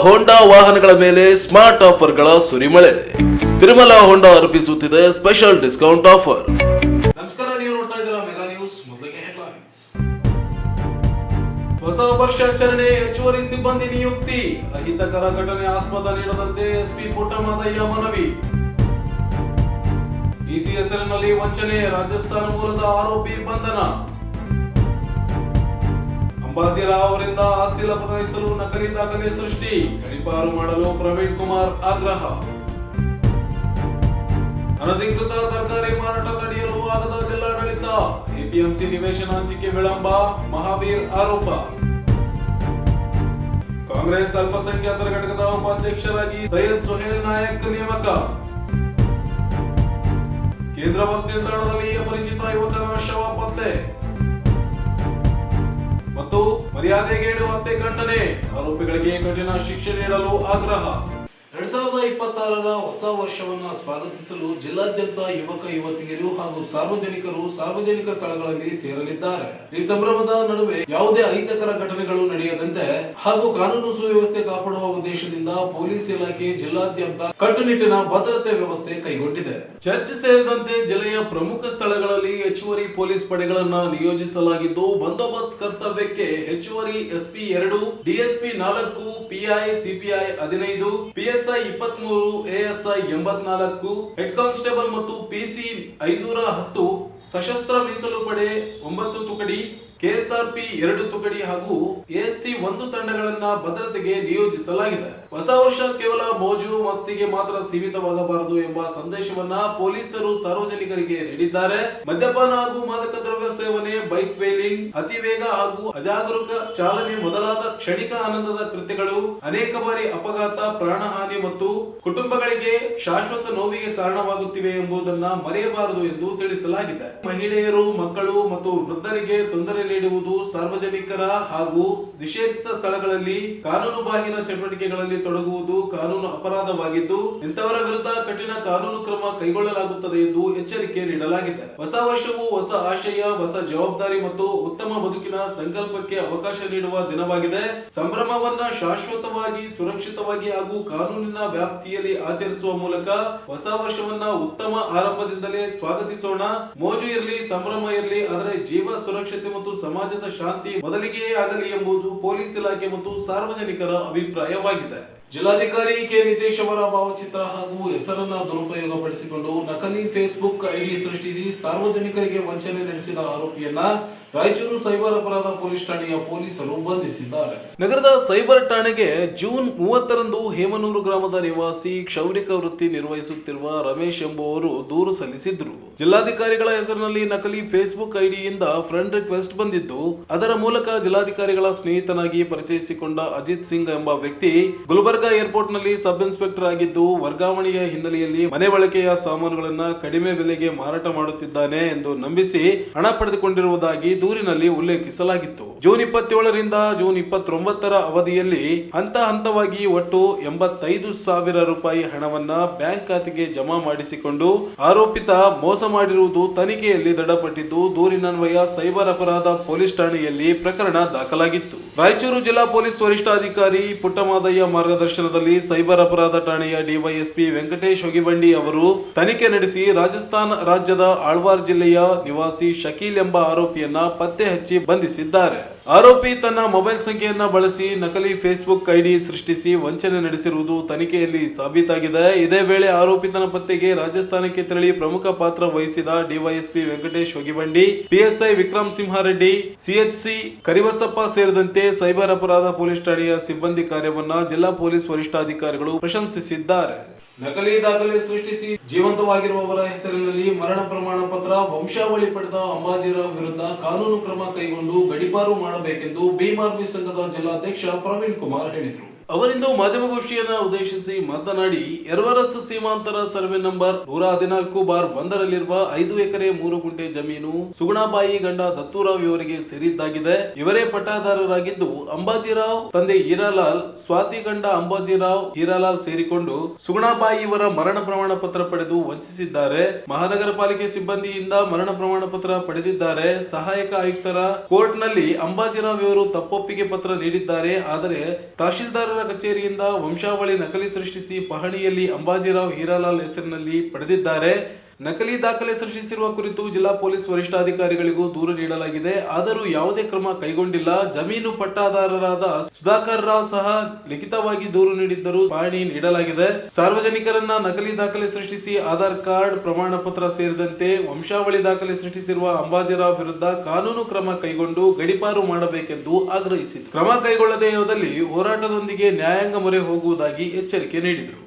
ಹೋಂಡಾ ವಾಹನಗಳ ಮೇಲೆ ಸ್ಮಾರ್ಟ್ ಆಫರ್ಗಳ ಸುರಿಮಳೆ. ತಿರುಮಲ ಹೋಂಡಾ ಅರ್ಪಿಸುತ್ತಿದೆ special discount offer. ನಮಸ್ಕಾರ, ನೀವು ನೋಡ್ತಾ ಇದ್ದೀರಾ ಮೆಗಾ ನ್ಯೂಸ್. ಮೊದಲಿಗೆ ಹೆಡ್ಲೈನ್ಸ್. ಹೊಸ ವರ್ಷಾಚರಣೆ, ಹೆಚ್ಚುವರಿ ಸಿಬ್ಬಂದಿ ನಿಯುಕ್ತಿ, ಅಹಿತಕರ ಘಟನೆ ಆಸ್ಪದ ನೀಡದಂತೆ ಎಸ್ಪಿ ಪುಟ್ಟಮಾದಯ್ಯ ಮನವಿ. ಡಿಸಿ ಹೆಸರಿನಲ್ಲಿ ವಂಚನೆ, ರಾಜಸ್ಥಾನ ಮೂಲದ ಆರೋಪಿ ಬಂಧನ. ಅಂಬಾಜಿರಾವ್ ಅವರಿಂದ ಆಸ್ತಿ ಲಪಟಾಯಿಸಲು ನಕಲಿ ದಾಖಲೆ ಸೃಷ್ಟಿ, ಗಡೀಪಾರು ಮಾಡಲು ಪ್ರವೀಣ್ ಕುಮಾರ್ ಆಗ್ರಹ. ಅನಧಿಕೃತ ತರಕಾರಿ ಮಾರಾಟ ತಡೆಯಲು ಆಗದ ಜಿಲ್ಲಾಡಳಿತ, ಎಪಿಎಂಸಿ ನಿವೇಶನ ಹಂಚಿಕೆ ವಿಳಂಬ, ಮಹಾವೀರ್ ಆರೋಪ. ಕಾಂಗ್ರೆಸ್ ಅಲ್ಪಸಂಖ್ಯಾತರ ಘಟಕದ ಉಪಾಧ್ಯಕ್ಷರಾಗಿ ಸೈಯದ್ ಸುಹೇಲ್ ನಾಯಕ್ ನೇಮಕ. ಕೇಂದ್ರ ಬಸ್ ನಿಲ್ದಾಣದಲ್ಲಿ ಅಪರಿಚಿತ ಯುವಕನ ಶವ ಪತ್ತೆ. ಮತ್ತು ಮರ್ಯಾದೆಗೇಡು ಹತ್ಯೆ ಖಂಡನೆ, ಆರೋಪಿಗಳಿಗೆ ಕಠಿಣ ಶಿಕ್ಷೆ ನೀಡಲು ಆಗ್ರಹ. 2026ರ ಹೊಸ ವರ್ಷವನ್ನ ಸ್ವಾಗತಿಸಲು ಜಿಲ್ಲಾದ್ಯಂತ ಯುವಕ ಯುವತಿಯರು ಹಾಗೂ ಸಾರ್ವಜನಿಕರು ಸಾರ್ವಜನಿಕ ಸ್ಥಳಗಳಲ್ಲಿ ಸೇರಲಿದ್ದಾರೆ. ಈ ಸಂಭ್ರಮದ ನಡುವೆ ಯಾವುದೇ ಅಹಿತಕರ ಘಟನೆಗಳು ನಡೆಯದಂತೆ ಹಾಗೂ ಕಾನೂನು ಸುವ್ಯವಸ್ಥೆ ಕಾಪಾಡುವ ಉದ್ದೇಶದಿಂದ ಪೊಲೀಸ್ ಇಲಾಖೆ ಜಿಲ್ಲಾದ್ಯಂತ ಕಟ್ಟುನಿಟ್ಟಿನ ಭದ್ರತೆ ವ್ಯವಸ್ಥೆ ಕೈಗೊಂಡಿದೆ. ಚರ್ಚ್ ಸೇರಿದಂತೆ ಜಿಲ್ಲೆಯ ಪ್ರಮುಖ ಸ್ಥಳಗಳಲ್ಲಿ ಹೆಚ್ಚುವರಿ ಪೊಲೀಸ್ ಪಡೆಗಳನ್ನ ನಿಯೋಜಿಸಲಾಗಿದ್ದು, ಬಂದೋಬಸ್ತ್ ಕರ್ತವ್ಯಕ್ಕೆ ಹೆಚ್ಚುವರಿ SP 2, DSP 4, PI CPI 15, PSI 23, ASI 84, head constable ಮತ್ತು ಪಿಸಿ 510, ಸಶಸ್ತ್ರ ಮೀಸಲು ಪಡೆ 9 ತುಕಡಿ, ಕೆಎಸ್ಆರ್ಪಿ 2 ತುಕಡಿ ಹಾಗೂ ಎಎಸ್ಸಿ 1 ತಂಡಗಳನ್ನ ಭದ್ರತೆಗೆ ನಿಯೋಜಿಸಲಾಗಿದೆ. ಹೊಸ ವರ್ಷ ಕೇವಲ ಮೋಜು ಮಸ್ತಿಗೆ ಮಾತ್ರ ಸೀಮಿತವಾಗಬಾರದು ಎಂಬ ಸಂದೇಶವನ್ನ ಪೊಲೀಸರು ಸಾರ್ವಜನಿಕರಿಗೆ ನೀಡಿದ್ದಾರೆ. ಮದ್ಯಪಾನ ಹಾಗೂ ಮಾದಕ ದ್ರವ್ಯ ಸೇವನೆ, ಬೈಕ್ ವೇಲಿಂಗ್, ಅತಿ ವೇಗ ಹಾಗೂ ಅಜಾಗರೂಕ ಚಾಲನೆ ಮೊದಲಾದ ಕ್ಷಣಿಕ ಆನಂದದ ಕೃತ್ಯಗಳು ಅನೇಕ ಬಾರಿ ಅಪಘಾತ, ಪ್ರಾಣಹಾನಿ ಮತ್ತು ಕುಟುಂಬಗಳಿಗೆ ಶಾಶ್ವತ ನೋವಿಗೆ ಕಾರಣವಾಗುತ್ತಿವೆ ಎಂಬುದನ್ನ ಮರೆಯಬಾರದು ಎಂದು ತಿಳಿಸಲಾಗಿದೆ. ಮಹಿಳೆಯರು, ಮಕ್ಕಳು ಮತ್ತು ವೃದ್ಧರಿಗೆ ತೊಂದರೆ ನೀಡುವುದು, ಸಾರ್ವಜನಿಕರ ಹಾಗೂ ನಿಷೇಧಿತ ಸ್ಥಳಗಳಲ್ಲಿ ಕಾನೂನು ಬಾಹಿರ ಚಟುವಟಿಕೆಗಳಲ್ಲಿ ತೊಡಗುವುದು ಕಾನೂನು ಅಪರಾಧವಾಗಿದ್ದು, ಇಂಥವರ ವಿರುದ್ಧ ಕಠಿಣ ಕಾನೂನು ಕ್ರಮ ಕೈಗೊಳ್ಳಲಾಗುತ್ತದೆ ಎಂದು ಎಚ್ಚರಿಕೆ ನೀಡಲಾಗಿದೆ. ಹೊಸ ವರ್ಷವು ಹೊಸ ಆಶಯ, ಹೊಸ ಜವಾಬ್ದಾರಿ ಮತ್ತು ಉತ್ತಮ ಬದುಕಿನ ಸಂಕಲ್ಪಕ್ಕೆ ಅವಕಾಶ ನೀಡುವ ದಿನವಾಗಿದೆ. ಸಂಭ್ರಮವನ್ನ ಶಾಶ್ವತವಾಗಿ, ಸುರಕ್ಷಿತವಾಗಿ ಹಾಗೂ ಕಾನೂನಿನ ವ್ಯಾಪ್ತಿಯಲ್ಲಿ ಆಚರಿಸುವ ಮೂಲಕ ಹೊಸ ವರ್ಷವನ್ನ ಉತ್ತಮ ಆರಂಭದಿಂದಲೇ ಸ್ವಾಗತಿಸೋಣ. ಮೋಜು ಇರಲಿ, ಸಂಭ್ರಮ ಇರಲಿ, ಆದರೆ ಜೀವ ಸುರಕ್ಷತೆ ಮತ್ತು ಸಮಾಜದ ಶಾಂತಿ ಮೊದಲಿಗೆ ಆಗಲಿ ಎಂಬುದು ಪೊಲೀಸ್ ಇಲಾಖೆ ಮತ್ತು ಸಾರ್ವಜನಿಕರ ಅಭಿಪ್ರಾಯವಾಗಿದೆ. ಜಿಲ್ಲಾಧಿಕಾರಿ ಕೆ ನಿತೇಶ್ ಅವರ ಭಾವಚಿತ್ರ ಹಾಗೂ ಹೆಸರನ್ನ ದುರುಪಯೋಗಪಡಿಸಿಕೊಂಡು ನಕಲಿ ಫೇಸ್ಬುಕ್ ಐಡಿ ಸೃಷ್ಟಿಸಿ ಸಾರ್ವಜನಿಕರಿಗೆ ವಂಚನೆ ನಡೆಸಿದ ಆರೋಪಿಯನ್ನ ರಾಯಚೂರು ಸೈಬರ್ ಅಪರಾಧ ಪೊಲೀಸ್ ಠಾಣೆಯ ಪೊಲೀಸರು ಬಂಧಿಸಿದ್ದಾರೆ. ನಗರದ ಸೈಬರ್ ಠಾಣೆಗೆ ಜೂನ್ 30ರಂದು ಹೇಮನೂರು ಗ್ರಾಮದ ನಿವಾಸಿ ಕ್ಷೌರಿಕ ವೃತ್ತಿ ನಿರ್ವಹಿಸುತ್ತಿರುವ ರಮೇಶ್ ಎಂಬುವರು ದೂರು ಸಲ್ಲಿಸಿದ್ರು. ಜಿಲ್ಲಾಧಿಕಾರಿಗಳ ಹೆಸರಿನಲ್ಲಿ ನಕಲಿ ಫೇಸ್ಬುಕ್ ಐಡಿಯಿಂದ ಫ್ರೆಂಡ್ ರಿಕ್ವೆಸ್ಟ್ ಬಂದಿದ್ದು, ಅದರ ಮೂಲಕ ಜಿಲ್ಲಾಧಿಕಾರಿಗಳ ಸ್ನೇಹಿತನಾಗಿ ಪರಿಚಯಿಸಿಕೊಂಡ ಅಜಿತ್ ಸಿಂಗ್ ಎಂಬ ವ್ಯಕ್ತಿ ಗುಲ್ಬರ್ಗಾ ಏರ್ಪೋರ್ಟ್ ನಲ್ಲಿ ಸಬ್ ಇನ್ಸ್ಪೆಕ್ಟರ್ ಆಗಿದ್ದು, ವರ್ಗಾವಣೆಯ ಹಿನ್ನೆಲೆಯಲ್ಲಿ ಮನೆ ಬಳಕೆಯ ಸಾಮಾನುಗಳನ್ನ ಕಡಿಮೆ ಬೆಲೆಗೆ ಮಾರಾಟ ಮಾಡುತ್ತಿದ್ದಾನೆ ಎಂದು ನಂಬಿಸಿ ಹಣ ಪಡೆದುಕೊಂಡಿರುವುದಾಗಿ ದೂರಿನಲ್ಲಿ ಉಲ್ಲೇಖಿಸಲಾಗಿತ್ತು. ಜೂನ್ 27ರಿಂದ ಜೂನ್ 29ರ ಅವಧಿಯಲ್ಲಿ ಹಂತ ಹಂತವಾಗಿ ಒಟ್ಟು 85,000 ರೂಪಾಯಿ ಹಣವನ್ನ ಬ್ಯಾಂಕ್ ಖಾತೆಗೆ ಜಮಾ ಮಾಡಿಸಿಕೊಂಡು ಆರೋಪಿತ ಮೋಸ ಮಾಡಿರುವುದು ತನಿಖೆಯಲ್ಲಿ ದೃಢಪಟ್ಟಿದ್ದು, ದೂರಿನನ್ವಯ ಸೈಬರ್ ಅಪರಾಧ ಪೊಲೀಸ್ ಠಾಣೆಯಲ್ಲಿ ಪ್ರಕರಣ ದಾಖಲಾಗಿತ್ತು. ರಾಯಚೂರು ಜಿಲ್ಲಾ ಪೊಲೀಸ್ ವರಿಷ್ಠಾಧಿಕಾರಿ ಪುಟ್ಟಮಾದಯ್ಯ ಮಾರ್ಗದರ್ಶನದಲ್ಲಿ ಸೈಬರ್ ಅಪರಾಧ ಠಾಣೆಯ ಡಿವೈಎಸ್ಪಿ ವೆಂಕಟೇಶ್ ಹೊಗಿಬಂಡಿ ಅವರು ತನಿಖೆ ನಡೆಸಿ ರಾಜಸ್ಥಾನ ರಾಜ್ಯದ ಆಳ್ವಾರ್ ಜಿಲ್ಲೆಯ ನಿವಾಸಿ ಶಕೀಲ್ ಎಂಬ ಆರೋಪಿಯನ್ನ ಪತ್ತೆ ಹಚ್ಚಿ ಬಂಧಿಸಿದ್ದಾರೆ. ಆರೋಪಿ ತನ್ನ ಮೊಬೈಲ್ ಸಂಖ್ಯೆಯನ್ನ ಬಳಸಿ ನಕಲಿ ಫೇಸ್ಬುಕ್ ಐಡಿ ಸೃಷ್ಟಿಸಿ ವಂಚನೆ ನಡೆಸಿರುವುದು ತನಿಖೆಯಲ್ಲಿ ಸಾಬೀತಾಗಿದೆ. ಇದೇ ವೇಳೆ ಆರೋಪಿತನ ಪತ್ತೆಗೆ ರಾಜಸ್ಥಾನಕ್ಕೆ ತೆರಳಿ ಪ್ರಮುಖ ಪಾತ್ರ ವಹಿಸಿದ ಡಿವೈಎಸ್ಪಿ ವೆಂಕಟೇಶ್ ಹೊಗಿಬಂಡಿ, ಪಿಎಸ್ಐ ವಿಕ್ರಮ್ ಸಿಂಹಾರೆಡ್ಡಿ, ಸಿಎಚ್ಸಿ ಕರಿಬಸಪ್ಪ ಸೇರಿದಂತೆ ಸೈಬರ್ ಅಪರಾಧ ಪೊಲೀಸ್ ಠಾಣೆಯ ಸಿಬ್ಬಂದಿ ಕಾರ್ಯವನ್ನ ಜಿಲ್ಲಾ ಪೊಲೀಸ್ ವರಿಷ್ಠಾಧಿಕಾರಿಗಳು ಪ್ರಶಂಸಿಸಿದ್ದಾರೆ. ನಕಲಿ ದಾಖಲೆ ಸೃಷ್ಟಿಸಿ ಜೀವಂತವಾಗಿರುವವರ ಹೆಸರಿನಲ್ಲಿ ಮರಣ ಪ್ರಮಾಣ ಪತ್ರ, ವಂಶಾವಳಿ ಪಡೆದ ಅಂಬಾಜಿರಾವ್ ವಿರುದ್ಧ ಕಾನೂನು ಕ್ರಮ ಕೈಗೊಂಡು ಗಡೀಪಾರು ಮಾಡಬೇಕೆಂದು ಭೀಮ್ ಆರ್ಮಿ ಸಂಘದ ಜಿಲ್ಲಾಧ್ಯಕ್ಷ ಪ್ರವೀಣ್ ಕುಮಾರ್ ಹೇಳಿದರು. ಅವರಿಂದು ಮಾಧ್ಯಮಗೋಷ್ಠಿಯನ್ನು ಉದ್ದೇಶಿಸಿ ಮಾತನಾಡಿ, ಯರವರಸ್ ಸೀಮಾಂತರ ಸರ್ವೆ ನಂಬರ್ 114/1ರಲ್ಲಿರುವ 5 ಎಕರೆ 3 ಗುಂಟೆ ಜಮೀನು ಸುಗುಣಾಬಾಯಿ ಗಂಡ ದತ್ತೂರಾವ್ ಇವರಿಗೆ ಸೇರಿದ್ದಾಗಿದೆ. ಇವರೇ ಪಟ್ಟಾದಾರರಾಗಿದ್ದು, ಅಂಬಾಜಿರಾವ್ ತಂದೆ ಹೀರಾಲಾಲ್, ಸ್ವಾತಿ ಗಂಡ ಅಂಬಾಜಿರಾವ್ ಹೀರಾಲಾಲ್ ಸೇರಿಕೊಂಡು ಸುಗುಣಾಬಾಯಿ ಇವರ ಮರಣ ಪ್ರಮಾಣ ಪತ್ರ ಪಡೆದು ವಂಚಿಸಿದ್ದಾರೆ. ಮಹಾನಗರ ಪಾಲಿಕೆ ಸಿಬ್ಬಂದಿಯಿಂದ ಮರಣ ಪ್ರಮಾಣ ಪತ್ರ ಪಡೆದಿದ್ದಾರೆ. ಸಹಾಯಕ ಆಯುಕ್ತರ ಕೋರ್ಟ್ ನಲ್ಲಿ ಅಂಬಾಜಿರಾವ್ ಇವರು ತಪ್ಪೊಪ್ಪಿಗೆ ಪತ್ರ ನೀಡಿದ್ದಾರೆ. ಆದರೆ ತಹಶೀಲ್ದಾರ್ ತಹಸೀಲ್ದಾರರ ಕಚೇರಿಯಿಂದ ವಂಶಾವಳಿ ನಕಲಿ ಸೃಷ್ಟಿಸಿ ಪಹಣಿಯಲ್ಲಿ ಅಂಬಾಜಿರಾವ್ ಹೀರಾಲಾಲ್ ಹೆಸರಿನಲ್ಲಿ ಪಡೆದಿದ್ದಾರೆ. ನಕಲಿ ದಾಖಲೆ ಸೃಷ್ಟಿಸಿರುವ ಕುರಿತು ಜಿಲ್ಲಾ ಪೊಲೀಸ್ ವರಿಷ್ಠಾಧಿಕಾರಿಗಳಿಗೂ ದೂರು ನೀಡಲಾಗಿದೆ. ಆದರೂ ಯಾವುದೇ ಕ್ರಮ ಕೈಗೊಂಡಿಲ್ಲ. ಜಮೀನು ಪಟ್ಟಾದಾರರಾದ ಸುಧಾಕರ್ ರಾವ್ ಸಹ ಲಿಖಿತವಾಗಿ ದೂರು ನೀಡಿದ್ದರೂ ಪಹಣಿ ನೀಡಲಾಗಿದೆ. ಸಾರ್ವಜನಿಕರನ್ನ ನಕಲಿ ದಾಖಲೆ ಸೃಷ್ಟಿಸಿ ಆಧಾರ್ ಕಾರ್ಡ್, ಪ್ರಮಾಣ ಪತ್ರ ಸೇರಿದಂತೆ ವಂಶಾವಳಿ ದಾಖಲೆ ಸೃಷ್ಟಿಸಿರುವ ಅಂಬಾಜಿರಾವ್ ವಿರುದ್ಧ ಕಾನೂನು ಕ್ರಮ ಕೈಗೊಂಡು ಗಡೀಪಾರು ಮಾಡಬೇಕೆಂದು ಆಗ್ರಹಿಸಿದರು. ಕ್ರಮ ಕೈಗೊಳ್ಳದೇ ಹೋದಲ್ಲಿ ಹೋರಾಟದೊಂದಿಗೆ ನ್ಯಾಯಾಂಗ ಮೊರೆ ಹೋಗುವುದಾಗಿ ಎಚ್ಚರಿಕೆ ನೀಡಿದರು.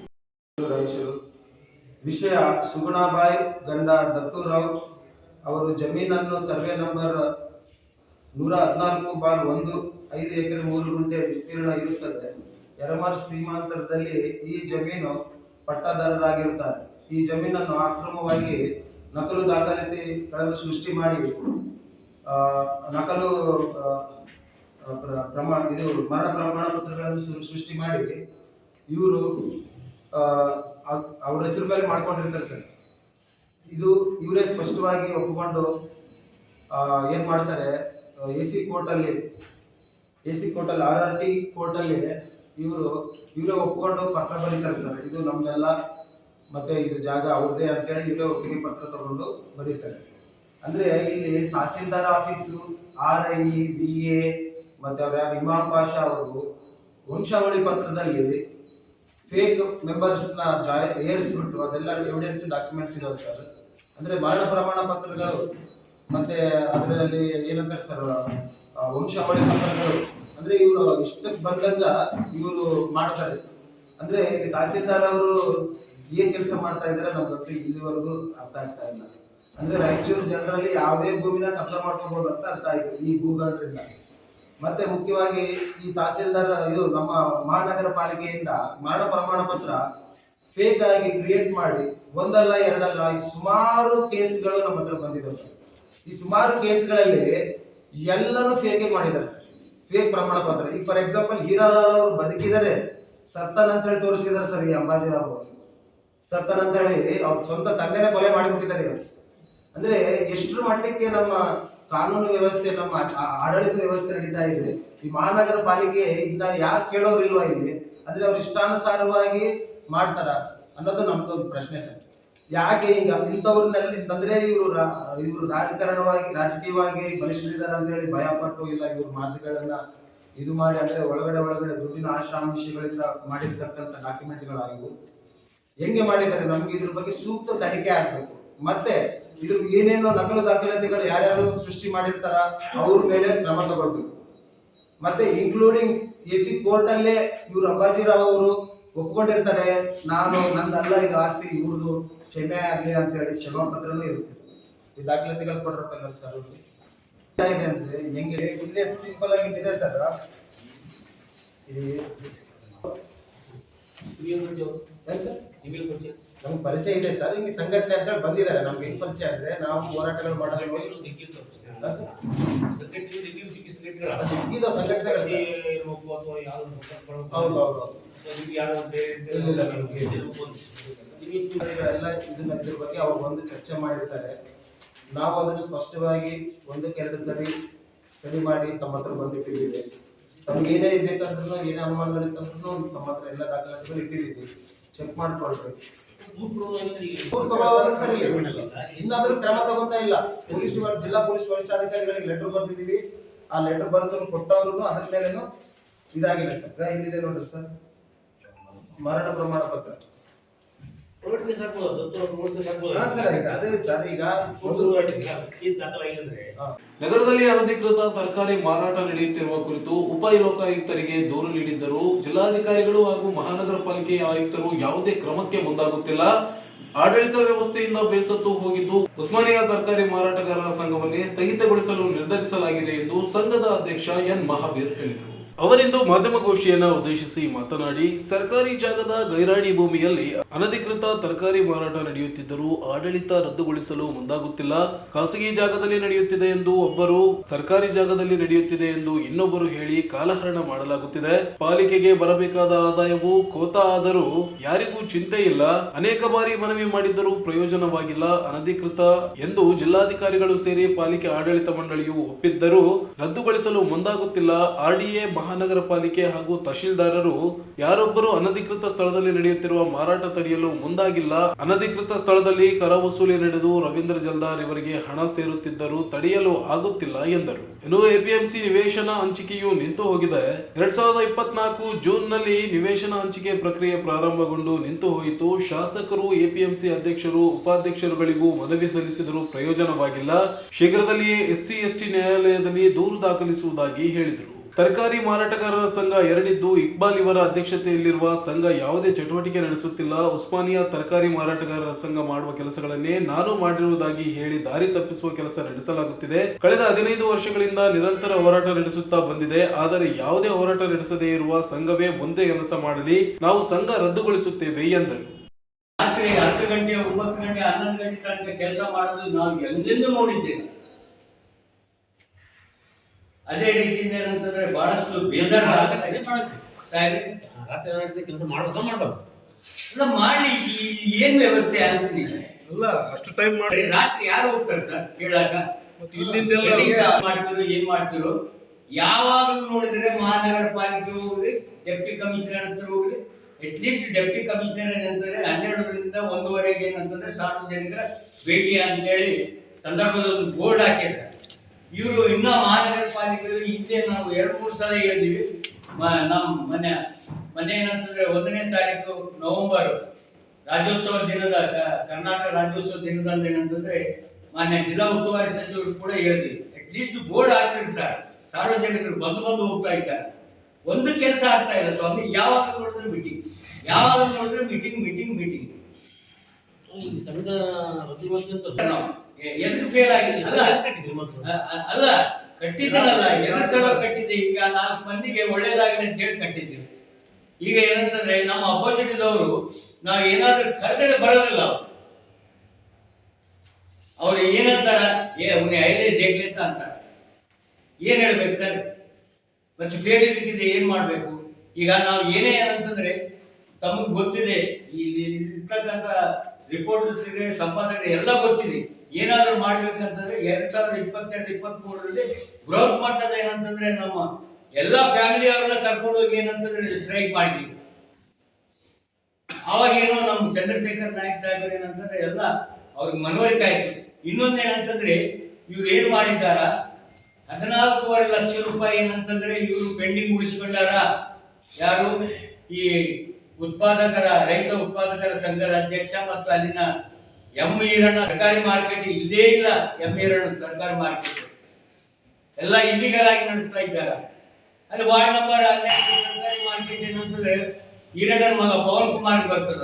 ವಿಷಯ ಸುಗುಣಾಬಾಯಿ ಗಂಡ ದತ್ತೂರಾವ್ ಅವರು ಜಮೀನನ್ನು ಸರ್ವೆ ನಂಬರ್ 114/1 5 ಎಕರೆ 3 ಗುಂಟೆ ವಿಸ್ತೀರ್ಣ ಇರುತ್ತದೆ. ಯರಮರ್ ಸೀಮಾಂತರದಲ್ಲಿ ಈ ಜಮೀನು ಪಟ್ಟಾದಾರರಾಗಿರುತ್ತಾರೆ. ಈ ಜಮೀನನ್ನು ಅಕ್ರಮವಾಗಿ ನಕಲು ದಾಖಲಾತಿಗಳನ್ನು ಸೃಷ್ಟಿ ಮಾಡಿ ನಕಲು ಮರಣ ಪ್ರಮಾಣ ಪತ್ರಗಳನ್ನು ಸೃಷ್ಟಿ ಮಾಡಿ ಇವರು ಅವ್ರ ಹೆಸರು ಮೇಲೆ ಮಾಡ್ಕೊಂಡಿರ್ತಾರೆ ಸರ್. ಇದು ಇವರೇ ಸ್ಪಷ್ಟವಾಗಿ ಒಪ್ಪಿಕೊಂಡು ಏನು ಮಾಡ್ತಾರೆ, ಎ ಸಿ ಕೋರ್ಟಲ್ಲಿ RRT ಕೋರ್ಟಲ್ಲಿ ಇವರೇ ಒಪ್ಪಿಕೊಂಡು ಪತ್ರ ಬರೀತಾರೆ ಸರ್. ಇದು ನಮ್ದೆಲ್ಲ ಮತ್ತೆ ಇದು ಜಾಗ ಅವ್ರದ್ದೇ ಅಂತೇಳಿ ಇವರೇ ಒಪ್ಪಿಗೆ ಪತ್ರ ತಗೊಂಡು ಬರೀತಾರೆ. ಅಂದರೆ ಇಲ್ಲಿ ತಹಸೀಲ್ದಾರ್ ಆಫೀಸು, RI, BA ಮತ್ತು ಅವ್ರ ಯಾರು ಇಮಾಮ್ ಪಾಷಾ ಅವರು ವಂಶಾವಳಿ ಪತ್ರದಲ್ಲಿ ಫೇಕ್ ಮೆಂಬರ್ಸ್ನ ಏರಿಸ್ಬಿಟ್ಟು ಅದೆಲ್ಲ ಎವಿಡೆನ್ಸ್ ಡಾಕ್ಯುಮೆಂಟ್ಸ್ ಇದಾವೆ ಸರ್. ಅಂದರೆ ಮರಣ ಪ್ರಮಾಣ ಪತ್ರಗಳು ಮತ್ತು ಅದರಲ್ಲಿ ಏನಂತಾರೆ ಸರ್, ವಂಶಾವಳಿ ಪತ್ರಗಳು. ಅಂದರೆ ಇವರು ಇಷ್ಟಕ್ಕೆ ಬಂದಂಗ ಇವರು ಮಾಡ್ತಾರೆ. ಅಂದರೆ ಇಲ್ಲಿ ತಹಸೀಲ್ದಾರ್ ಅವರು ಏನು ಕೆಲಸ ಮಾಡ್ತಾ ಇದ್ದಾರೆ ನಮ್ಗೆ ಇಲ್ಲಿವರೆಗೂ ಅರ್ಥ ಆಗ್ತಾ ಇಲ್ಲ. ಅಂದರೆ ರಾಯಚೂರು ಜನರಲ್ಲಿ ಯಾವುದೇ ಭೂಮಿನ ಕಬ್ಜಾ ಮಾಡ್ಕೋಬಹುದು ಅಂತ ಅರ್ಥ ಆಯಿತು ಈ ಭೂಗಳ್ರಿಂದ. ಮತ್ತೆ ಮುಖ್ಯವಾಗಿ ಈ ತಹಸೀಲ್ದಾರ್ ಇದು ನಮ್ಮ ಮಹಾನಗರ ಪಾಲಿಕೆಯಿಂದ ಮರಣ ಪ್ರಮಾಣ ಪತ್ರ ಫೇಕ್ ಆಗಿ ಕ್ರಿಯೇಟ್ ಮಾಡಿ ಒಂದಲ್ಲ ಎರಡಲ್ಲ ಸುಮಾರು ಕೇಸ್ಗಳು ನಮ್ಮ ಹತ್ರ ಬಂದಿದೆ ಸರ್. ಈ ಸುಮಾರು ಕೇಸ್ಗಳಲ್ಲಿ ಎಲ್ಲನೂ ಫೇಕ್ ಮಾಡಿದ್ದಾರೆ ಸರ್, ಫೇಕ್ ಪ್ರಮಾಣ ಪತ್ರ. ಈಗ ಫಾರ್ ಎಕ್ಸಾಂಪಲ್ ಹೀರಾಲಾಲ್ ಅವರು ಬದುಕಿದರೆ ಸತ್ತನ್ ಅಂತ ಹೇಳಿ ತೋರಿಸಿದ್ದಾರೆ ಸರ್. ಈ ಅಂಬಾಜಿರಾವ್ ಅವರು ಸತ್ತನ್ ಅಂತ ಹೇಳಿ ಅವ್ರ ಸ್ವಂತ ತಂದೆನೇ ಕೊಲೆ ಮಾಡಿಬಿಟ್ಟಿದ್ದಾರೆ. ಅಂದ್ರೆ ಎಷ್ಟರ ಮಟ್ಟಕ್ಕೆ ನಮ್ಮ ಕಾನೂನು ವ್ಯವಸ್ಥೆ, ನಮ್ಮ ಆಡಳಿತ ವ್ಯವಸ್ಥೆ ನಡೀತಾ ಇದೆ. ಈ ಮಹಾನಗರ ಪಾಲಿಕೆ ಇನ್ನ ಯಾರು ಕೇಳೋರಿಲ್ವಾ ಇಲ್ಲಿ? ಅಂದ್ರೆ ಅವ್ರು ಇಷ್ಟಾನುಸಾರವಾಗಿ ಮಾಡ್ತಾರ ಅನ್ನೋದು ನಮ್ದು ಪ್ರಶ್ನೆ ಸರ್. ಯಾಕೆ ಈಗ ಇಂಥವ್ರನ್ನೆಲ್ಲ ಅಂದ್ರೆ ಇವರು ರಾಜಕೀಯವಾಗಿ ಬಲಿಷ್ಠರಿದ್ದಾರೆ ಅಂತ ಹೇಳಿ ಭಯಪಟ್ಟು ಇಲ್ಲ ಇವ್ರ ಮಾತುಗಳನ್ನ ಇದು ಮಾಡಿ ಅಂದ್ರೆ ಒಳಗಡೆ ದುಡ್ಡಿನ ಆಶಾಂಶಗಳಿಂದ ಮಾಡಿರ್ತಕ್ಕಂಥ ಡಾಕ್ಯುಮೆಂಟ್ಗಳಾಗಿವು ಹೆಂಗೆ ಮಾಡಿದ್ದಾರೆ ನಮ್ಗೆ ಇದ್ರ ಬಗ್ಗೆ ಸೂಕ್ತ ತನಿಖೆ ಆಗ್ಬೇಕು. ಮತ್ತೆ ಇದ್ರ ಏನೇನೋ ನಕಲು ದಾಖಲಾತಿಗಳು ಯಾರ್ಯಾರು ಸೃಷ್ಟಿ ಮಾಡಿರ್ತಾರ ಅವ್ರ ಮೇಲೆ ಕ್ರಮ ತಗೊಳ್ಬೇಕು. ಮತ್ತೆ ಇನ್ಕ್ಲೂಡಿಂಗ್ AC ಕೋರ್ಟಲ್ಲೇ ಇವ್ರು ಅಂಬಾಜಿರಾವ್ ಅವರು ಒಪ್ಕೊಂಡಿರ್ತಾರೆ, ನಾನು ನಂದಲ್ಲ ಇದು ಆಸ್ತಿ ಇವ್ರದು, ಕ್ಷಮೆ ಆಗ್ಲಿ ಅಂತ ಹೇಳಿ ಕ್ಷಮಾ ಪತ್ರನೂ ಇರುತ್ತೆ ಸರ್. ಈ ದಾಖಲಾತಿಗಳು ಕೊಟ್ಟಿರ್ತಾರಲ್ಲ ಸರ್ ಇದೆ ಅಂದ್ರೆ ಹೆಂಗೆ ಇಲ್ಲೇ ಸಿಂಪಲ್ ಆಗಿ ಇದೆ ಸರ್. ನಮ್ಗೆ ಪರಿಚಯ ಇದೆ ಸರ್. ಹಿಂಗೆ ಸಂಘಟನೆ ಅಂತ ಬಂದಿದ್ದಾರೆ. ನಮ್ಗೆ ಹೆಂಗ್ ಪರಿಚಯ ಅಂದ್ರೆ ನಾವು ಹೋರಾಟಗಳು ಮಾಡೋದು ಎಲ್ಲ ಇದ್ರ ಬಗ್ಗೆ ಅವ್ರು ಒಂದು ಚರ್ಚೆ ಮಾಡಿರ್ತಾರೆ. ನಾವು ಅದನ್ನು ಸ್ಪಷ್ಟವಾಗಿ 1-2 ಸರಿ ಸ್ಟಡಿ ಮಾಡಿ ತಮ್ಮ ಹತ್ರ ಬಂದಿಟ್ಟಿದ್ದೀವಿ. ತಮ್ಗೆ ಏನೇ ಇರ್ಬೇಕಂದ್ರೂ ಏನೇ ಅನುಮಾನಗಳಿತ್ತಂದ್ರೂ ತಮ್ಮ ಹತ್ರ ಎಲ್ಲ ದಾಖಲಾತಿಗಳು ಇಟ್ಟಿದ್ದೀವಿ. ಚೆಕ್ ಮಾಡ್ಕೊಳ್ರಿ. ಇನ್ನಾದ್ರೂ ಕ್ರಮ ತಗೋತಾ ಇಲ್ಲ. ಜಿಲ್ಲಾ ಪೊಲೀಸ್ ವರಿಷ್ಠಾಧಿಕಾರಿಗಳಿಗೆ ಲೆಟರ್ ಬರ್ತಿದೀವಿ. ಆ ಲೆಟರ್ ಬರೆದು ಕೊಟ್ಟವರು ಅದ್ರ ಮೇಲೇನು ಇದಾಗಿಲ್ಲ ಸರ್. ಇಲ್ಲಿದೆ ನೋಡ್ರಿ ಸರ್, ಮರಣ ಪ್ರಮಾಣ ಪತ್ರ. ನಗರದಲ್ಲಿ ಅನಧಿಕೃತ ತರಕಾರಿ ಮಾರಾಟ ನಡೆಯುತ್ತಿರುವ ಕುರಿತು ಉಪ ಲೋಕಾಯುಕ್ತರಿಗೆ ದೂರು ನೀಡಿದ್ದರೂ ಜಿಲ್ಲಾಧಿಕಾರಿಗಳು ಹಾಗೂ ಮಹಾನಗರ ಪಾಲಿಕೆಯ ಆಯುಕ್ತರು ಯಾವುದೇ ಕ್ರಮಕ್ಕೆ ಮುಂದಾಗುತ್ತಿಲ್ಲ. ಆಡಳಿತ ವ್ಯವಸ್ಥೆಯಿಂದ ಬೇಸತ್ತು ಹೋಗಿದ್ದು ಉಸ್ಮಾನಿಯಾ ತರಕಾರಿ ಮಾರಾಟಗಾರರ ಸಂಘವನ್ನೇ ಸ್ಥಗಿತಗೊಳಿಸಲು ನಿರ್ಧರಿಸಲಾಗಿದೆ ಎಂದು ಸಂಘದ ಅಧ್ಯಕ್ಷ ಎನ್ ಮಹಾವೀರ್ ಹೇಳಿದರು. ಅವರಿಂದು ಮಾಧ್ಯಮಗೋಷ್ಠಿಯನ್ನು ಉದ್ದೇಶಿಸಿ ಮಾತನಾಡಿ, ಸರ್ಕಾರಿ ಜಾಗದ ಗೈರಾಣಿ ಭೂಮಿಯಲ್ಲಿ ಅನಧಿಕೃತ ತರಕಾರಿ ಮಾರಾಟ ನಡೆಯುತ್ತಿದ್ದರೂ ಆಡಳಿತ ರದ್ದುಗೊಳಿಸಲು ಮುಂದಾಗುತ್ತಿಲ್ಲ. ಖಾಸಗಿ ಜಾಗದಲ್ಲಿ ನಡೆಯುತ್ತಿದೆ ಎಂದು ಒಬ್ಬರು, ಸರ್ಕಾರಿ ಜಾಗದಲ್ಲಿ ನಡೆಯುತ್ತಿದೆ ಎಂದು ಇನ್ನೊಬ್ಬರು ಹೇಳಿ ಕಾಲಹರಣ ಮಾಡಲಾಗುತ್ತಿದೆ. ಪಾಲಿಕೆಗೆ ಬರಬೇಕಾದ ಆದಾಯವು ಕೋತಾ ಆದರೂ ಯಾರಿಗೂ ಚಿಂತೆ ಇಲ್ಲ. ಅನೇಕ ಬಾರಿ ಮನವಿ ಮಾಡಿದ್ದರೂ ಪ್ರಯೋಜನವಾಗಿಲ್ಲ. ಅನಧಿಕೃತ ಎಂದು ಜಿಲ್ಲಾಧಿಕಾರಿಗಳು ಸೇರಿ ಪಾಲಿಕೆ ಆಡಳಿತ ಮಂಡಳಿಯು ಒಪ್ಪಿದ್ದರೂ ರದ್ದುಗೊಳಿಸಲು ಮುಂದಾಗುತ್ತಿಲ್ಲ. RDA ಮಹಾನಗರ ಪಾಲಿಕೆ ಹಾಗೂ ತಹಶೀಲ್ದಾರರು ಯಾರೊಬ್ಬರು ಅನಧಿಕೃತ ಸ್ಥಳದಲ್ಲಿ ನಡೆಯುತ್ತಿರುವ ಮಾರಾಟ ತಡೆಯಲು ಮುಂದಾಗಿಲ್ಲ. ಅನಧಿಕೃತ ಸ್ಥಳದಲ್ಲಿ ಕರ ವಸೂಲಿ ನಡೆದು ರವೀಂದ್ರ ಜಲ್ದಾರ್ ಇವರಿಗೆ ಹಣ ಸೇರುತ್ತಿದ್ದರೂ ತಡೆಯಲು ಆಗುತ್ತಿಲ್ಲ ಎಂದರು. ಇನ್ನು ಎಪಿಎಂಸಿ ನಿವೇಶನ ಹಂಚಿಕೆಯು ನಿಂತು ಹೋಗಿದೆ. 2024 ಜೂನ್ನಲ್ಲಿ ನಿವೇಶನ ಹಂಚಿಕೆ ಪ್ರಕ್ರಿಯೆ ಪ್ರಾರಂಭಗೊಂಡು ನಿಂತು ಹೋಯಿತು. ಶಾಸಕರು, ಎಪಿಎಂಸಿ ಅಧ್ಯಕ್ಷರು, ಉಪಾಧ್ಯಕ್ಷರುಗಳಿಗೂ ಮನವಿ ಸಲ್ಲಿಸಿದರೂ ಪ್ರಯೋಜನವಾಗಿಲ್ಲ. ಶೀಘ್ರದಲ್ಲಿಯೇ ಎಸ್ಸಿ ಎಸ್ಟಿ ನ್ಯಾಯಾಲಯದಲ್ಲಿ ದೂರು ದಾಖಲಿಸುವುದಾಗಿ ಹೇಳಿದರು. ತರಕಾರಿ ಮಾರಾಟಗಾರರ ಸಂಘ 2 ಇದ್ದು ಇಕ್ಬಾಲ್ ಇವರ ಅಧ್ಯಕ್ಷತೆಯಲ್ಲಿರುವ ಸಂಘ ಯಾವುದೇ ಚಟುವಟಿಕೆ ನಡೆಸುತ್ತಿಲ್ಲ. ಉಸ್ಮಾನಿಯಾ ತರಕಾರಿ ಮಾರಾಟಗಾರರ ಸಂಘ ಮಾಡುವ ಕೆಲಸಗಳನ್ನೇ ನಾನು ಮಾಡಿರುವುದಾಗಿ ಹೇಳಿ ದಾರಿ ತಪ್ಪಿಸುವ ಕೆಲಸ ನಡೆಸಲಾಗುತ್ತಿದೆ. ಕಳೆದ 15 ವರ್ಷಗಳಿಂದ ನಿರಂತರ ಹೋರಾಟ ನಡೆಸುತ್ತಾ ಬಂದಿದೆ. ಆದರೆ ಯಾವುದೇ ಹೋರಾಟ ನಡೆಸದೇ ಇರುವ ಸಂಘವೇ ಮುಂದೆ ಕೆಲಸ ಮಾಡಲಿ, ನಾವು ಸಂಘ ರದ್ದುಗೊಳಿಸುತ್ತೇವೆ ಎಂದರು. ರಾತ್ರಿ 10 ಗಂಟೆ 9 ಗಂಟೆ 11 ಗಂಟೆ ತನಕ ಕೆಲಸ ಮಾಡೋದು ನಾವು ಎಂದೆಂದೂ ನೋಡಿದ್ದೇವೆ. ಅದೇ ರೀತಿಯಿಂದ ಏನಂತಂದ್ರೆ ಬಹಳಷ್ಟು ಬೇಜಾರು ಕೆಲಸ ಮಾಡ್ಬೇಕು ಎಲ್ಲ ಮಾಡಿ ಏನ್ ವ್ಯವಸ್ಥೆ ಆಗ್ತದೆ ಇಲ್ಲ ಅಷ್ಟು ಟೈಮ್ ಮಾಡಿ ರಾತ್ರಿ ಯಾರು ಹೋಗ್ತಾರೆ ಸರ್ ಕೇಳಾಕ? ಮಾಡ್ತಿರೋ ಏನ್ ಮಾಡ್ತಿರೋ ಯಾವಾಗಲೂ ನೋಡಿದ್ರೆ ಮಹಾನಗರ ಪಾಲಿಕೆ ಹೋಗ್ರಿ, ಡೆಪ್ಟಿ ಕಮಿಷನರ್ ಹತ್ರ ಹೋಗ್ರಿ. ಅಟ್ಲೀಸ್ಟ್ ಡೆಪ್ಟಿ ಕಮಿಷನರ್ ಏನಂತಾರೆ 12ರಿಂದ 1:30 ಏನಂತಂದ್ರೆ ಸಾರ್ವಜನಿಕರ ಭೇಟಿ ಅಂತೇಳಿ ಸಂದರ್ಭದಲ್ಲಿ ಬೋರ್ಡ್ ಹಾಕಿರ್ತಾರೆ. ಇವರು ಇನ್ನ ಮಹಾನಗರ ಪಾಲಿಕೆಯಲ್ಲಿ ಹಿಂದೆ ನಾವು 2-3 ಸಲ ಹೇಳಿದ್ವಿ. ನಮ್ಮ ಮನೆ ಏನಂತಂದ್ರೆ 1ನೇ ತಾರೀಕು ನವೆಂಬರ್ ರಾಜ್ಯೋತ್ಸವ ದಿನದ ಕರ್ನಾಟಕ ರಾಜ್ಯೋತ್ಸವ ದಿನದಂದು ಏನಂತಂದ್ರೆ ಮಾನ್ಯ ಜಿಲ್ಲಾ ಉಸ್ತುವಾರಿ ಸಚಿವರು ಕೂಡ ಹೇಳಿದ್ವಿ. ಅಟ್ಲೀಸ್ಟ್ ಬೋರ್ಡ್ ಹಾಕ್ಸಿರಿ ಸರ್, ಸಾರ್ವಜನಿಕರು ಬಂದು ಹೋಗ್ತಾ ಇದ್ದಾರೆ. ಒಂದು ಕೆಲಸ ಆಗ್ತಾ ಇಲ್ಲ ಸ್ವಾಮಿ. ಯಾವಾಗ ನೋಡಿದ್ರೆ ಮೀಟಿಂಗ್, ಯಾವಾಗ ನೋಡಿದ್ರೆ ಮೀಟಿಂಗ್. ಈ ಸಂಘ ರದ್ದುಗೊಳಿಸಿದಂತ ಎದಕ್ಕೆ ಫೇಲ್ ಆಗಿದೆ ಅಲ್ಲ, ಕಟ್ಟಿದ್ದೀನಲ್ಲ 2 ಸಲ ಕಟ್ಟಿದ್ದೆ. ಈಗ 4 ಮಂದಿಗೆ ಒಳ್ಳೇದಾಗಿದೆ ಅಂತ ಹೇಳಿ ಕಟ್ಟಿದ್ದೀವಿ. ಈಗ ಏನಂತಂದ್ರೆ ನಮ್ಮ ಅಪೋಸಿಟ್ ಇದ್ದವರು ನಾವು ಏನಾದ್ರೂ ಕರೆದರೆ ಬರೋದಿಲ್ಲ. ಅವ್ರು ಏನಂತಾರ, ಅವ್ನಿಗೆ ಐದೇ ದೇಖ್ಲಿತ್ತ ಅಂತಾರ. ಏನ್ ಹೇಳ್ಬೇಕು ಸರ್? ಮತ್ತೆ ಫೇಲ್ ಇದ್ದಕ್ಕಿದೆ ಏನ್ ಮಾಡ್ಬೇಕು? ಈಗ ನಾವು ಏನೇ ಅಂತಂದ್ರೆ ತಮಗ್ ಗೊತ್ತಿದೆ, ಇಲ್ಲಿ ಇರ್ತಕ್ಕಂಥ ರಿಪೋರ್ಟರ್ಸ್ ಇದೆ, ಸಂಪಾದಕರು ಎಲ್ಲ ಗೊತ್ತಿದೆ. ಏನಾದ್ರೂ ಮಾಡ್ಬೇಕಂತಂದ್ರೆ 2022-23ರಲ್ಲಿ ಬೃಹತ್ ಮಟ್ಟದ ಏನಂತಂದ್ರೆ ನಮ್ಮ ಎಲ್ಲಾ ಫ್ಯಾಮಿಲಿ ಅವ್ರನ್ನ ಕರ್ಕೊಂಡು ಹೋಗಿ ಏನಂತಂದ್ರೆ ಸ್ಟ್ರೈಕ್ ಮಾಡಿದ್ವಿ. ಅವಾಗ ಏನೋ ನಮ್ಮ ಚಂದ್ರಶೇಖರ್ ನಾಯ್ಕ ಸಾಹೇಬರು ಏನಂತಂದ್ರೆ ಎಲ್ಲ ಅವ್ರಿಗೆ ಮನವರಿಕೆ ಆಯ್ತು. ಇನ್ನೊಂದೇನಂತಂದ್ರೆ ಇವ್ರು ಏನ್ ಮಾಡಿದ್ದಾರ, 14.5 ಲಕ್ಷ ರೂಪಾಯಿ ಏನಂತಂದ್ರೆ ಇವರು ಪೆಂಡಿಂಗ್ ಉಳಿಸಿಕೊಂಡಾರ. ಯಾರು? ಈ ರೈತ ಉತ್ಪಾದಕರ ಸಂಘದ ಅಧ್ಯಕ್ಷ ಮತ್ತು ಅಲ್ಲಿನ ಈರಣ್ಣ ತರಕಾರಿ ಮಾರ್ಕೆಟ್ ಇಲ್ಲೇ ಇಲ್ಲ. ಈರಣ್ಣ ತರಕಾರಿ ಮಾರ್ಕೆಟ್ ಎಲ್ಲ ಇಲ್ಲಿಗಲ್ ಆಗಿ ನಡೆಸ್ತಾ ಇದ್ದಾರೆ. ಅಲ್ಲಿ ವಾರ್ಡ್ ನಂಬರ್ 12 ತರಕಾರಿ ಮಾರ್ಕೆಟ್ ಏನಂತಂದ್ರೆ ಈರಣ್ಣನ ಮಗ ಪವನ್ ಕುಮಾರ್ ಬರ್ತದ.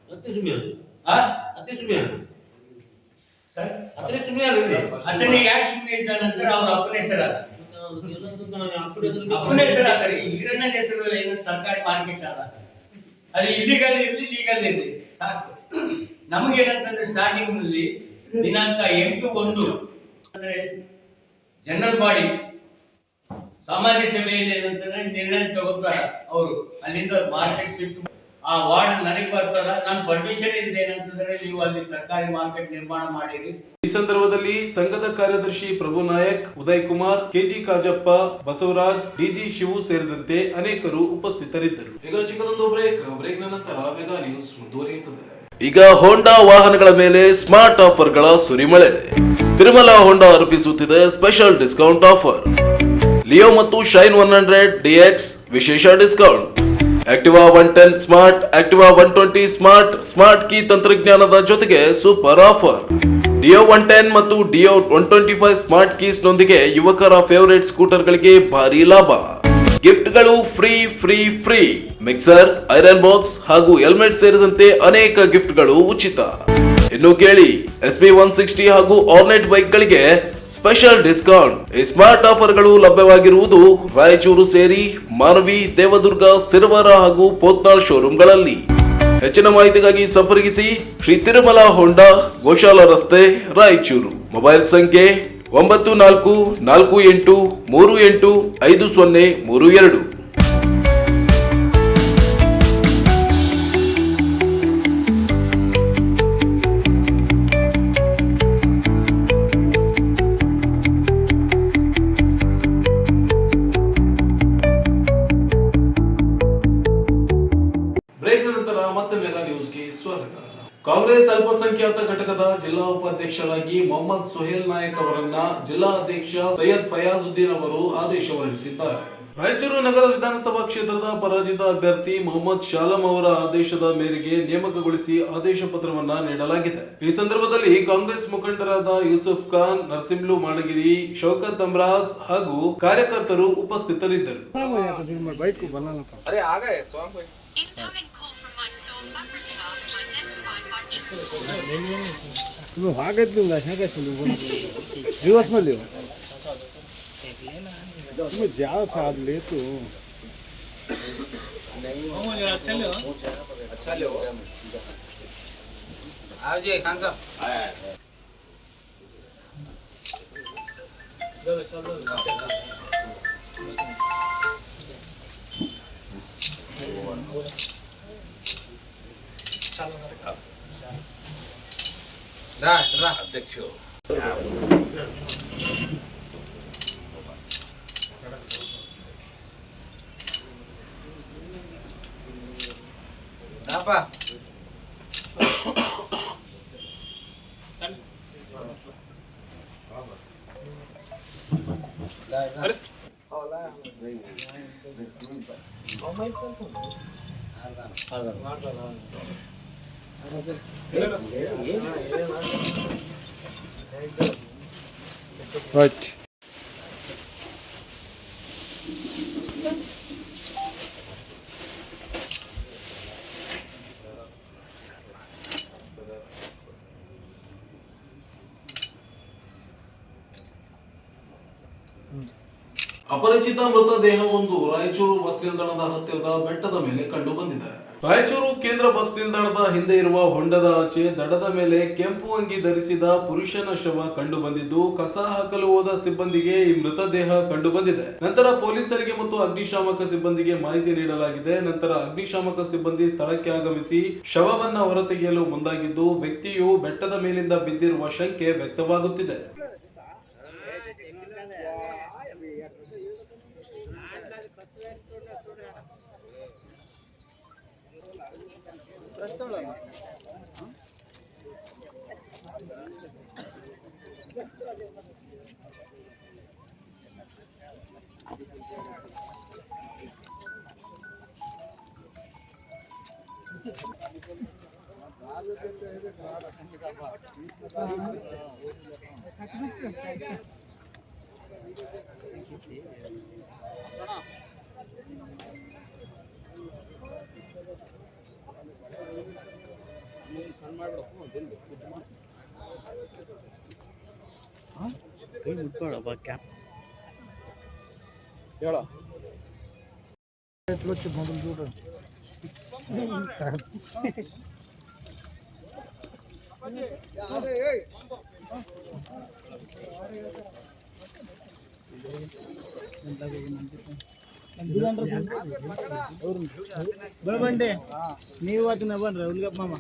ಅತ್ತೆ ಸುಮ್ಯಾನ ಸರ್ ಅತ್ತೆ ಸುಮ್ಯಾನ ಅದನ್ನ ಯಾಕೆ ಸುಮ್ಮನೆ ಇದ್ದಾನಂದ್ರೆ ಅವ್ರ ಅಪ್ಪನ ಹೆಸರ ಈರಣ್ಣನ ಹೆಸರು ಏನು ತರಕಾರಿ ಮಾರ್ಕೆಟ್ ಅಲ್ಲ. ಅದು ಇಲ್ಲಿಗಲ್ ಇರಲಿ ಲೀಗಲ್ ಇರಲಿ ಸಾಕು. ನಮಗೇನಂತಂದ್ರೆ ಸ್ಟಾರ್ಟಿಂಗ್ ನಲ್ಲಿ ದಿನಾಂಕ 8/1 ಅಂದ್ರೆ ಜನರಲ್ ಬಾಡಿ ಸಾಮಾನ್ಯ ಸಭೆಯಲ್ಲಿ ಏನಂತಂದ್ರೆ ನಿರ್ಣಯ ತಗೋತಾರ. ಅವರು ಅಲ್ಲಿಂದ ಮಾರ್ಕೆಟ್ ಶಿಫ್ಟ್ ಆ ವಾರ್ಡ್ ನನಗೆ ಬರ್ತಾರ. ನಾನು ಪರ್ಮಿಷನ್ ಇದೆ ಏನಂತಂದ್ರೆ ನೀವು ಅಲ್ಲಿ ತರಕಾರಿ ಮಾರ್ಕೆಟ್ ನಿರ್ಮಾಣ ಮಾಡಿರಿ. ಈ ಸಂದರ್ಭದಲ್ಲಿ ಸಂಘದ ಕಾರ್ಯದರ್ಶಿ ಪ್ರಭು ನಾಯಕ್, ಉದಯ್ ಕುಮಾರ್, ಕೆಜಿ ಕಾಜಪ್ಪ, ಬಸವರಾಜ್, ಡಿಜಿ ಶಿವು ಸೇರಿದಂತೆ ಅನೇಕರು ಉಪಸ್ಥಿತರಿದ್ದರು. ಈಗ ಚಿಕ್ಕದೊಂದು ಬ್ರೇಕ್ ನಂತರ ಮೆಗಾ ನ್ಯೂಸ್ ಮುಂದುವರಿಯುತ್ತದೆ. ಈಗ ಹೋಂಡಾ ವಾಹನಗಳ ಮೇಲೆ ಸ್ಮಾರ್ಟ್ ಆಫರ್ಗಳ ಸುರಿಮಳೆ. ತಿರುಮಲ ಹೋಂಡಾ ಅರ್ಪಿಸುತ್ತಿದೆ ಸ್ಪೆಷಲ್ ಡಿಸ್ಕೌಂಟ್ ಆಫರ್. ಲಿಯೋ ಮತ್ತು ಶೈನ್ 100 DX ವಿಶೇಷ discount. Activa 110 smart, Activa 120 smart, smart key ತಂತ್ರಜ್ಞಾನದ ಜೊತೆಗೆ ಸೂಪರ್ ಆಫರ್. ಡಿಯೋ 110 ಮತ್ತು ಡಿಯೋ 125 ಸ್ಮಾರ್ಟ್ ಕೀಸ್ ನೊಂದಿಗೆ ಯುವಕರ ಫೇವರೇಟ್ ಸ್ಕೂಟರ್ಗಳಿಗೆ ಭಾರಿ ಲಾಭ. ಗಿಫ್ಟ್ಗಳು ಫ್ರೀ. ಮಿಕ್ಸರ್, ಐರನ್ ಬಾಕ್ಸ್ ಹಾಗೂ ಹೆಲ್ಮೆಟ್ ಸೇರಿದಂತೆ ಅನೇಕ ಗಿಫ್ಟ್ಗಳು ಉಚಿತ. ಇನ್ನು ಕೇಳಿ, SB 160 ಹಾಗೂ ಆರ್ನೆಟ್ ಬೈಕ್ಗಳಿಗೆ ಸ್ಪೆಷಲ್ ಡಿಸ್ಕೌಂಟ್. ಈ ಸ್ಮಾರ್ಟ್ ಆಫರ್ಗಳು ಲಭ್ಯವಾಗಿರುವುದು ರಾಯಚೂರು ಸೇರಿ ಮಾನವಿ, ದೇವದುರ್ಗ, ಸಿರವಾರ ಹಾಗೂ ಪೋತ್ನಾಳ್ ಶೋರೂಮ್ಗಳಲ್ಲಿ. ಹೆಚ್ಚಿನ ಮಾಹಿತಿಗಾಗಿ ಸಂಪರ್ಕಿಸಿ ಶ್ರೀ ತಿರುಮಲ ಹೋಂಡಾ, ಗೋಶಾಲ ರಸ್ತೆ, ರಾಯಚೂರು. ಮೊಬೈಲ್ ಸಂಖ್ಯೆ 9448385032. ಮೆಗಾ ನ್ಯೂಸ್ಗೆ ಸ್ವಾಗತ. ಕಾಂಗ್ರೆಸ್ ಅಲ್ಪಸಂಖ್ಯಾತ ಘಟಕದ ಜಿಲ್ಲಾ ಉಪಾಧ್ಯಕ್ಷರಾಗಿ ಮೊಹಮ್ಮದ್ ಸುಹೇಲ್ ನಾಯಕ್ ಅವರನ್ನ ಜಿಲ್ಲಾ ಅಧ್ಯಕ್ಷ ಸೈಯದ್ ಫಯಾಜುದ್ದೀನ್ ಅವರು ಆದೇಶ ಹೊರಡಿಸಿದ್ದಾರೆ. ರಾಯಚೂರು ನಗರ ವಿಧಾನಸಭಾ ಕ್ಷೇತ್ರದ ಪರಾಜಿತ ಅಭ್ಯರ್ಥಿ ಮೊಹಮ್ಮದ್ ಶಾಲಂ ಅವರ ಆದೇಶದ ಮೇರೆಗೆ ನೇಮಕಗೊಳಿಸಿ ಆದೇಶ ಪತ್ರವನ್ನ ನೀಡಲಾಗಿದೆ. ಈ ಸಂದರ್ಭದಲ್ಲಿ ಕಾಂಗ್ರೆಸ್ ಮುಖಂಡರಾದ ಯೂಸುಫ್ ಖಾನ್, ನರಸಿಂಹಲು ಮಾಡಗಿರಿ, ಶೌಕತ್ ಅಮ್ರಾಜ್ ಹಾಗೂ ಕಾರ್ಯಕರ್ತರು ಉಪಸ್ಥಿತರಿದ್ದರು. Incoming call from my store fabric shop to identify my तुम्ही वागत दिवस मध्ये तुम्ही जाओ साहब ले तो ಅಧ್ಯಕ್ಷ right. ಅಪರಿಚಿತ ಮೃತದೇಹವೊಂದು ರಾಯಚೂರು ಬಸ್ ನಿಲ್ದಾಣದ ಹತ್ತಿರದ ಬೆಟ್ಟದ ಮೇಲೆ ಕಂಡು ಬಂದಿದೆ. ರಾಯಚೂರು ಕೇಂದ್ರ ಬಸ್ ನಿಲ್ದಾಣದ ಹಿಂದೆ ಇರುವ ಹೊಂಡದ ಆಚೆ ದಡದ ಮೇಲೆ ಕೆಂಪು ಅಂಗಿ ಧರಿಸಿದ ಪುರುಷನ ಶವ ಕಂಡು ಬಂದಿದ್ದು, ಕಸ ಹಾಕಲು ಹೋದ ಸಿಬ್ಬಂದಿಗೆ ಈ ಮೃತದೇಹ ಕಂಡು ಬಂದಿದೆ. ನಂತರ ಪೊಲೀಸರಿಗೆ ಮತ್ತು ಅಗ್ನಿಶಾಮಕ ಸಿಬ್ಬಂದಿಗೆ ಮಾಹಿತಿ ನೀಡಲಾಗಿದೆ. ನಂತರ ಅಗ್ನಿಶಾಮಕ ಸಿಬ್ಬಂದಿ ಸ್ಥಳಕ್ಕೆ ಆಗಮಿಸಿ ಶವವನ್ನ ಹೊರತೆಗೆಯಲು ಮುಂದಾಗಿದ್ದು, ವ್ಯಕ್ತಿಯು ಬೆಟ್ಟದ ಮೇಲಿಂದ ಬಿದ್ದಿರುವ ಶಂಕೆ ವ್ಯಕ್ತವಾಗುತ್ತಿದೆ. ಬರಬಂಡೆ ನೀವು ಅದನ್ನ ಬನ್ರಿ ಉಲ್ಗಪ್ಪ ಮಾಮ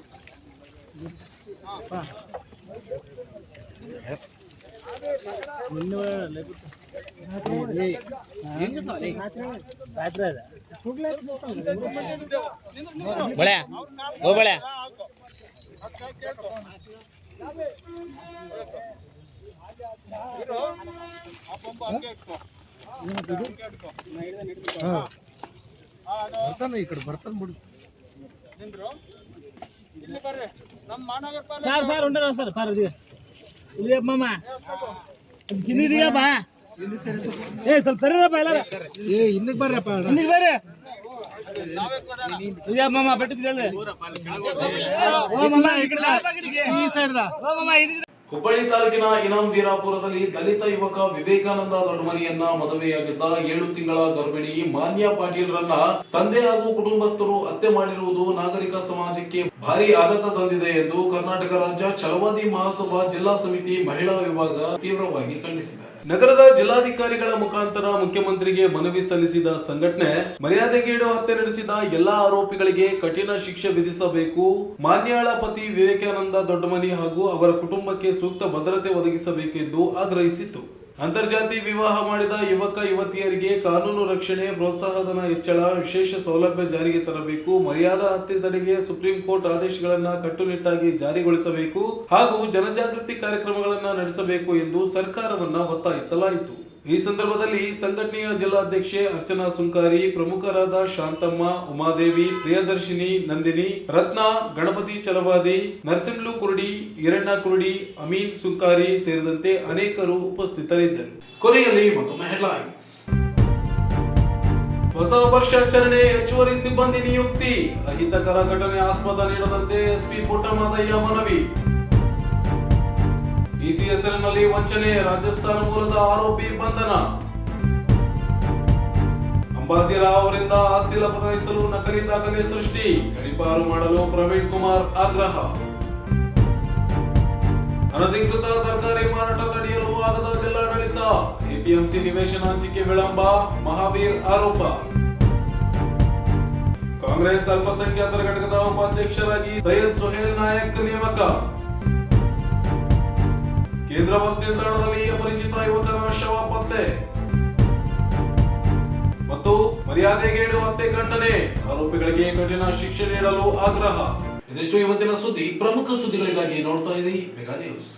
ಬಳ್ಯಾ ಓ ಬಳ್ಯಾ ಬರ್ತಾನೆ ಈ ಕಡೆ ಬರ್ತಾನೆ ಬಿಡು ಸರ್ ಸರ್ ಉಂಟಾರ ಸರ್ ಸರ್ ಇಲ್ಲಿ ಮಾಮ ಕಿನ್ನಿದೀಯ ಬಾ ಏ ಸ್ವಲ್ಪ ಸರಿರಪ್ಪ ಎಲ್ಲಾರ ಏ ಇನ್ನಕ್ಕೆ ಬರ್ರಪ್ಪ ಇನ್ನಕ್ಕೆ ಬರ್ರಿ ಇಲ್ಲ ಮಾಮ ಬೆಟ್ಟಿದ್ರಲ್ಲ ಓ ಮಾಮ ಈ ಸೈಡ್ ದಾ ಓ ಮಾಮ ಹುಬ್ಬಳ್ಳಿ ತಾಲೂಕಿನ ಇನಾಮ್ ವೀರಾಪುರದಲ್ಲಿ ದಲಿತ ಯುವಕ ವಿವೇಕಾನಂದ ದೊಡ್ಡಮನಿಯನ್ನ ಮದುವೆಯಾಗಿದ್ದ 7 ತಿಂಗಳ ಗರ್ಭಿಣಿ ಮಾನ್ಯ ಪಾಟೀಲ್ರನ್ನ ತಂದೆ ಹಾಗೂ ಕುಟುಂಬಸ್ಥರು ಹತ್ಯೆ ಮಾಡಿರುವುದು ನಾಗರಿಕ ಸಮಾಜಕ್ಕೆ ಭಾರಿ ಆಘಾತ ತಂದಿದೆ ಎಂದು ಕರ್ನಾಟಕ ರಾಜ್ಯ ಛಲವಾದಿ ಮಹಾಸಭಾ ಜಿಲ್ಲಾ ಸಮಿತಿ ಮಹಿಳಾ ವಿಭಾಗ ತೀವ್ರವಾಗಿ ಖಂಡಿಸಿದೆ. ನಗರದ ಜಿಲ್ಲಾಧಿಕಾರಿಗಳ ಮುಖಾಂತರ ಮುಖ್ಯಮಂತ್ರಿಗೆ ಮನವಿ ಸಲ್ಲಿಸಿದ ಸಂಘಟನೆ ಮರ್ಯಾದೆಗೇಡು ಹತ್ಯೆ ನಡೆಸಿದ ಎಲ್ಲಾ ಆರೋಪಿಗಳಿಗೆ ಕಠಿಣ ಶಿಕ್ಷೆ ವಿಧಿಸಬೇಕು, ಮಾನ್ಯಾಳ ಪತಿ ವಿವೇಕಾನಂದ ದೊಡ್ಡಮನಿ ಹಾಗೂ ಅವರ ಕುಟುಂಬಕ್ಕೆ ಸೂಕ್ತ ಭದ್ರತೆ ಒದಗಿಸಬೇಕೆಂದು ಆಗ್ರಹಿಸಿತು. ಅಂತರ್ಜಾತಿ ವಿವಾಹ ಮಾಡಿದ ಯುವಕ ಯುವತಿಯರಿಗೆ ಕಾನೂನು ರಕ್ಷಣೆ, ಪ್ರೋತ್ಸಾಹಧನ ಹೆಚ್ಚಳ, ವಿಶೇಷ ಸೌಲಭ್ಯ ಜಾರಿಗೆ ತರಬೇಕು. ಮರ್ಯಾದಾ ಹತ್ಯೆ ತಡೆಗೆ ಸುಪ್ರೀಂ ಕೋರ್ಟ್ ಆದೇಶಗಳನ್ನು ಕಟ್ಟುನಿಟ್ಟಾಗಿ ಜಾರಿಗೊಳಿಸಬೇಕು ಹಾಗೂ ಜನಜಾಗೃತಿ ಕಾರ್ಯಕ್ರಮಗಳನ್ನು ನಡೆಸಬೇಕು ಎಂದು ಸರ್ಕಾರವನ್ನ ಒತ್ತಾಯಿಸಲಾಯಿತು. ಈ ಸಂದರ್ಭದಲ್ಲಿ ಸಂಘಟನೆಯ ಜಿಲ್ಲಾಧ್ಯಕ್ಷೆ ಅರ್ಚನಾ ಸುಂಕಾರಿ, ಪ್ರಮುಖರಾದ ಶಾಂತಮ್ಮ, ಉಮಾದೇವಿ, ಪ್ರಿಯದರ್ಶಿನಿ, ನಂದಿನಿ, ರತ್ನ, ಗಣಪತಿ ಚಲವಾದಿ, ನರಸಿಂಹಲು ಕುರುಡಿ, ಈರಣ್ಣ ಕುರುಡಿ, ಅಮೀನ್ ಸುಂಕಾರಿ ಸೇರಿದಂತೆ ಅನೇಕರು ಉಪಸ್ಥಿತರಿದ್ದರು. ಕೊನೆಯಲ್ಲಿ ಮತ್ತೊಮ್ಮೆ ಹೆಡ್ಲೈನ್ಸ್. ಹೊಸ ವರ್ಷಾಚರಣೆ, ಹೆಚ್ಚುವರಿ ಸಿಬ್ಬಂದಿ ನಿಯುಕ್ತಿ, ಅಹಿತಕರ ಘಟನೆ ಆಸ್ಪದ ನೀಡದಂತೆ ಎಸ್ಪಿ ಪುಟ್ಟಮಾದಯ್ಯ ಮನವಿ. ಡಿಸಿ ಹೆಸರಿನಲ್ಲಿ ವಂಚನೆ, ರಾಜಸ್ಥಾನ ಮೂಲದ ಆರೋಪಿ ಬಂಧನ. ಅಂಬಾಜಿರಾವ್ ಅವರಿಂದ ಆಸ್ತಿ ಲಪಟಾಯಿಸಲು ನಕಲಿ ದಾಖಲೆ ಸೃಷ್ಟಿ, ಗಡೀಪಾರು ಮಾಡಲು ಪ್ರವೀಣ್ ಕುಮಾರ್ ಆಗ್ರಹ. ಅನಧಿಕೃತ ತರಕಾರಿ ಮಾರಾಟ ತಡೆಯಲು ಆಗದ ಜಿಲ್ಲಾಡಳಿತ, ಎಪಿಎಂಸಿ ನಿವೇಶನ ಹಂಚಿಕೆ ವಿಳಂಬ, ಮಹಾವೀರ್ ಆರೋಪ. ಕಾಂಗ್ರೆಸ್ ಅಲ್ಪಸಂಖ್ಯಾತರ ಘಟಕದ ಉಪಾಧ್ಯಕ್ಷರಾಗಿ ಸೈಯದ್ ಸುಹೇಲ್ ನಾಯಕ್ ನೇಮಕ. ಕೇಂದ್ರ ಬಸ್ ನಿಲ್ದಾಣದಲ್ಲಿ ಅಪರಿಚಿತ ಯುವಕನ ಶವ ಪತ್ತೆ. ಮತ್ತು ಮರ್ಯಾದೆಗೇಡು ಹತ್ಯೆ ಖಂಡನೆ, ಆರೋಪಿಗಳಿಗೆ ಕಠಿಣ ಶಿಕ್ಷೆ ನೀಡಲು ಆಗ್ರಹ. ಇದಿಷ್ಟು ಇವತ್ತಿನ ಸುದ್ದಿ. ಪ್ರಮುಖ ಸುದ್ದಿಗಳಿಗಾಗಿ ನೋಡ್ತಾ ಇರಿ ಮೆಗಾ ನ್ಯೂಸ್.